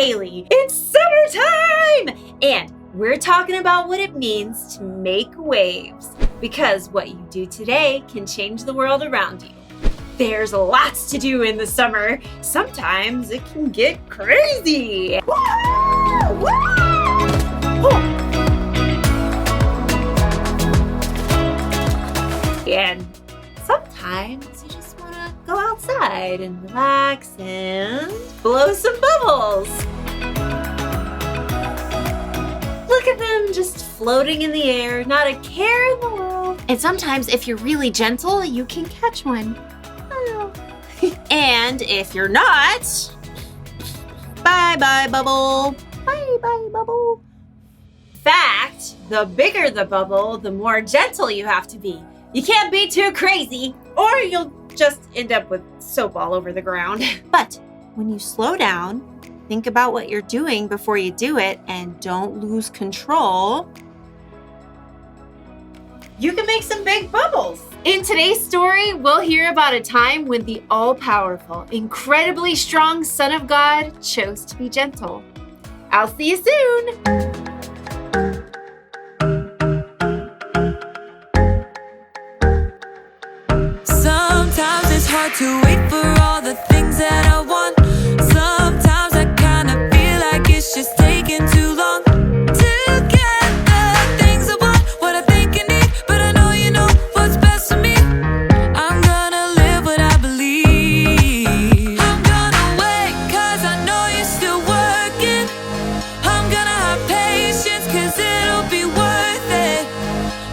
daily. It's summertime! And we're talking about what it means to make waves. Because what you do today can change the world around you. There's lots to do in the summer. Sometimes it can get crazy. Woo! Woo! And sometimes you just want to go outside and relax and blow some bubbles. Look at them just floating in the air, not a care in the world. And sometimes if you're really gentle, you can catch one. Oh. And if you're not, bye-bye bubble. Bye-bye bubble. In fact, the bigger the bubble, the more gentle you have to be. You can't be too crazy, or you'll just end up with soap all over the ground. But when you slow down, think about what you're doing before you do it, and don't lose control, you can make some big bubbles. In today's story, we'll hear about a time when the all-powerful, incredibly strong Son of God chose to be gentle. I'll see you soon. Sometimes it's hard to wait for all the things that I want. Sometimes I kind of feel like it's just taking too long to get the things I want, what I think I need, but I know you know what's best for me. I'm gonna live what I believe. I'm gonna wait cause I know you're still working. I'm gonna have patience cause it'll be worth it.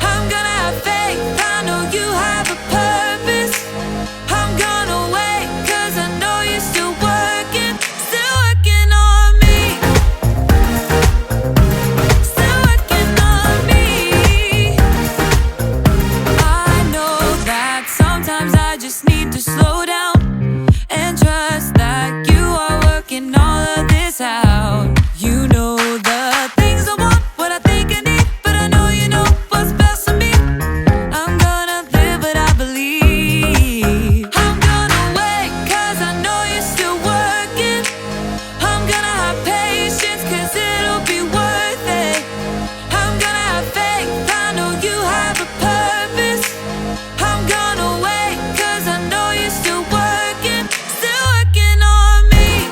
I'm gonna have faith, I know you have a purpose. I'm gonna wait cause I know you're still working on me. Still working on me. I know that sometimes I just need to slow down and trust that you are working all of this out. You know the things I want, what I think I need, but I know you know what's best for me. I'm gonna live what I believe. I'm gonna wait cause I know you're still working. I'm gonna have patience cause it'll be worth it. I'm gonna have faith, I know you have a purpose. I'm gonna wait cause I know you're still working on me.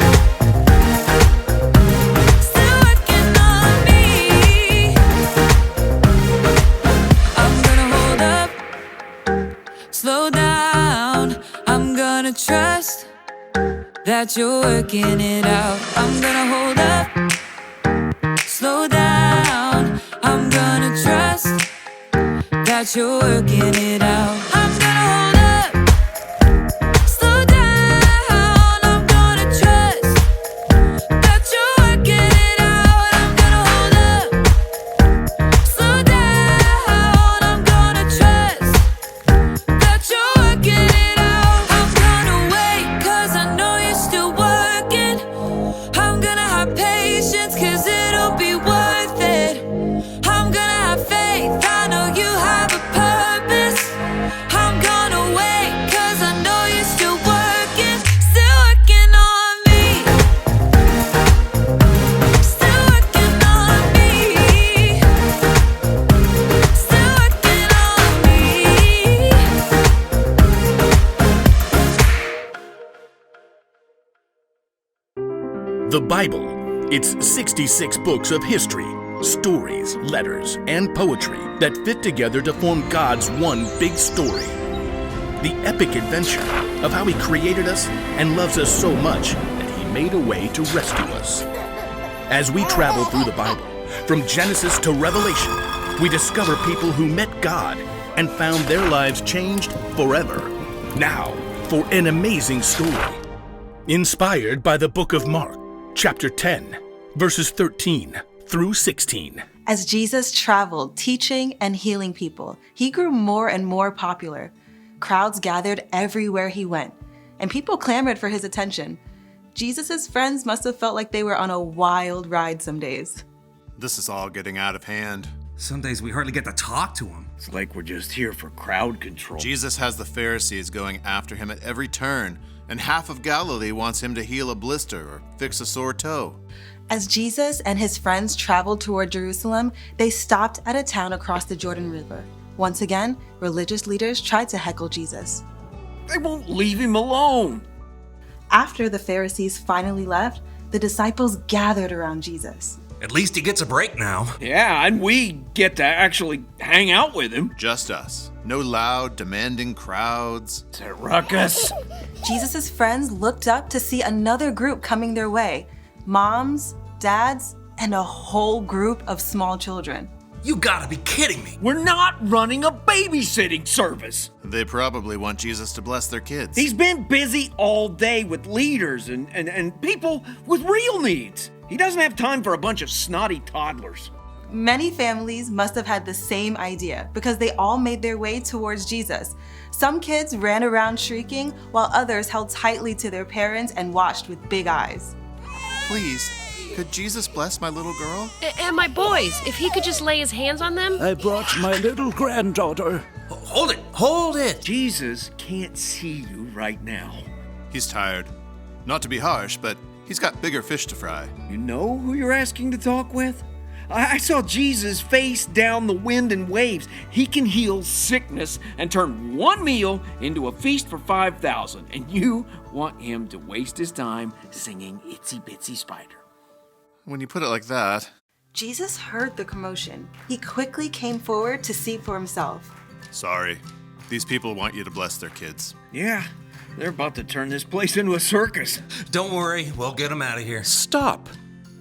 Still working on me. I'm gonna hold up, slow down. I'm gonna trust that you're working it out. I'm gonna hold up, slow down. I'm gonna trust that you're working it out. I'm gonna hold up, slow down. I'm gonna trust that you're working it out. I'm gonna hold up, slow down. I'm gonna trust that you're working it out. I'm gonna wait cause I know you're still working. I'm gonna have patience cause it'll be worth it. I'm gonna have faith, I know you have a purpose. I'm gonna wait cause I know you're still working on me. Still working on me. Still working on me. The Bible. It's 66 books of history, stories, letters, and poetry that fit together to form God's one big story. The epic adventure of how He created us and loves us so much that He made a way to rescue us. As we travel through the Bible, from Genesis to Revelation, we discover people who met God and found their lives changed forever. Now, for an amazing story. Inspired by the book of Mark, chapter 10, verses 13 through 16. As Jesus traveled, teaching and healing people, He grew more and more popular. Crowds gathered everywhere He went, and people clamored for His attention. Jesus' friends must have felt like they were on a wild ride some days. This is all getting out of hand. Some days we hardly get to talk to Him. It's like we're just here for crowd control. Jesus has the Pharisees going after Him at every turn, and half of Galilee wants Him to heal a blister or fix a sore toe. As Jesus and his friends traveled toward Jerusalem, they stopped at a town across the Jordan River. Once again, religious leaders tried to heckle Jesus. They won't leave him alone. After the Pharisees finally left, the disciples gathered around Jesus. At least he gets a break now. Yeah, and we get to actually hang out with him. Just us. No loud, demanding crowds. It's a ruckus. Jesus' friends looked up to see another group coming their way. Moms, dads, and a whole group of small children. You gotta be kidding me. We're not running a babysitting service. They probably want Jesus to bless their kids. He's been busy all day with leaders and people with real needs. He doesn't have time for a bunch of snotty toddlers. Many families must have had the same idea because they all made their way towards Jesus. Some kids ran around shrieking while others held tightly to their parents and watched with big eyes. Please, could Jesus bless my little girl? And my boys, if he could just lay his hands on them. I brought my little granddaughter. Hold it. Jesus can't see you right now. He's tired. Not to be harsh, but he's got bigger fish to fry. You know who you're asking to talk with? I saw Jesus face down the wind and waves. He can heal sickness and turn one meal into a feast for 5,000. And you want him to waste his time singing Itsy Bitsy Spider. When you put it like that. Jesus heard the commotion. He quickly came forward to see for himself. Sorry. These people want you to bless their kids. Yeah, they're about to turn this place into a circus. Don't worry, we'll get him out of here. Stop.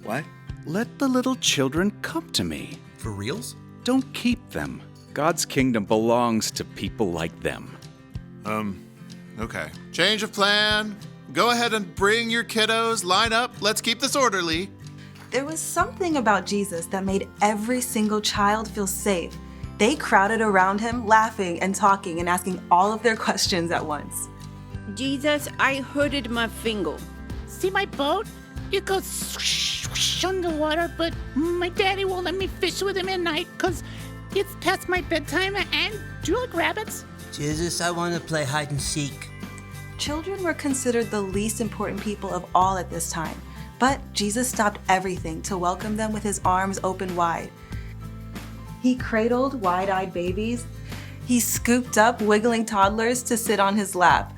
What? Let the little children come to me. For reals? Don't keep them. God's kingdom belongs to people like them. Okay. Change of plan. Go ahead and bring your kiddos. Line up. Let's keep this orderly. There was something about Jesus that made every single child feel safe. They crowded around him, laughing and talking and asking all of their questions at once. Jesus, I hurted my finger. See my boat? It goes swoosh underwater, but my daddy won't let me fish with him at night because it's past my bedtime. And do you like rabbits? Jesus, I want to play hide and seek. Children were considered the least important people of all at this time, but Jesus stopped everything to welcome them with his arms open wide. He cradled wide-eyed babies. He scooped up wiggling toddlers to sit on his lap.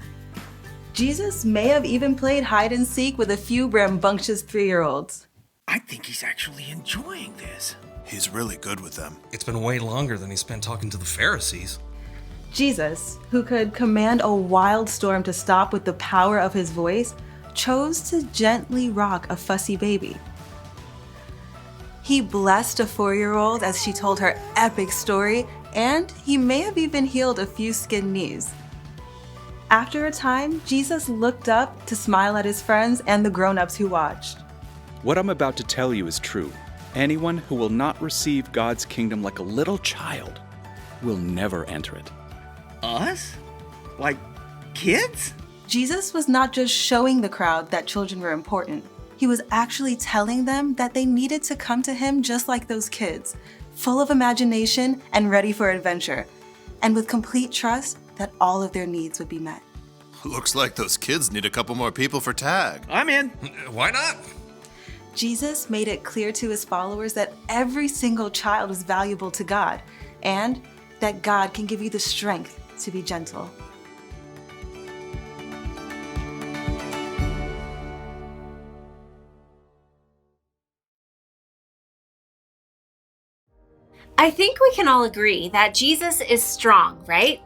Jesus may have even played hide and seek with a few rambunctious 3-year-olds. I think he's actually enjoying this. He's really good with them. It's been way longer than he spent talking to the Pharisees. Jesus, who could command a wild storm to stop with the power of his voice, chose to gently rock a fussy baby. He blessed a 4-year-old as she told her epic story, and he may have even healed a few skinned knees. After a time, Jesus looked up to smile at his friends and the grown-ups who watched. What I'm about to tell you is true. Anyone who will not receive God's kingdom like a little child will never enter it. Us? Like kids? Jesus was not just showing the crowd that children were important. He was actually telling them that they needed to come to him just like those kids, full of imagination and ready for adventure, and with complete trust that all of their needs would be met. Looks like those kids need a couple more people for tag. I'm in. Why not? Jesus made it clear to his followers that every single child is valuable to God, and that God can give you the strength to be gentle. I think we can all agree that Jesus is strong, right?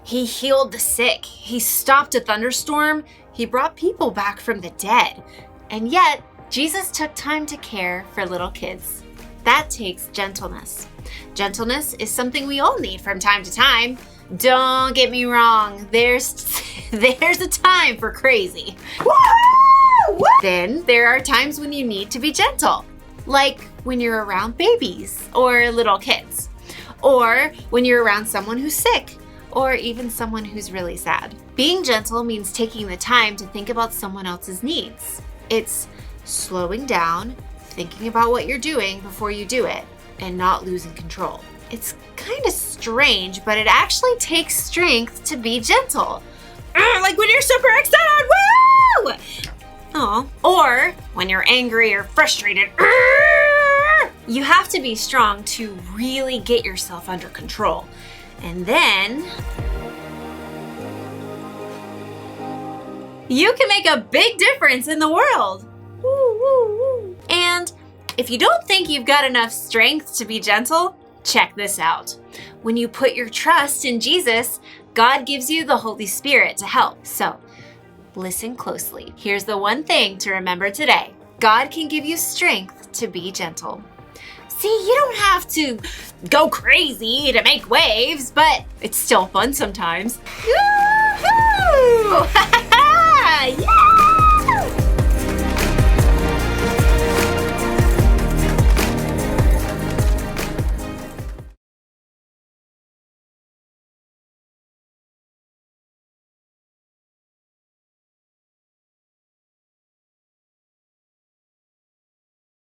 He healed the sick. He stopped a thunderstorm. He brought people back from the dead. And yet, Jesus took time to care for little kids. That takes gentleness. Gentleness is something we all need from time to time. Don't get me wrong, there's a time for crazy. Woo! Then there are times when you need to be gentle, like when you're around babies or little kids, or when you're around someone who's sick, or even someone who's really sad. Being gentle means taking the time to think about someone else's needs. It's slowing down, thinking about what you're doing before you do it, and not losing control. It's kind of strange, but it actually takes strength to be gentle. Like when you're super excited, woo! Oh. Or when you're angry or frustrated, you have to be strong to really get yourself under control. And then you can make a big difference in the world. Woo, woo, woo. And if you don't think you've got enough strength to be gentle, check this out. When you put your trust in Jesus, God gives you the Holy Spirit to help. So, listen closely. Here's the one thing to remember today. God can give you strength to be gentle. See, you don't have to go crazy to make waves, but it's still fun sometimes. Yoo-hoo!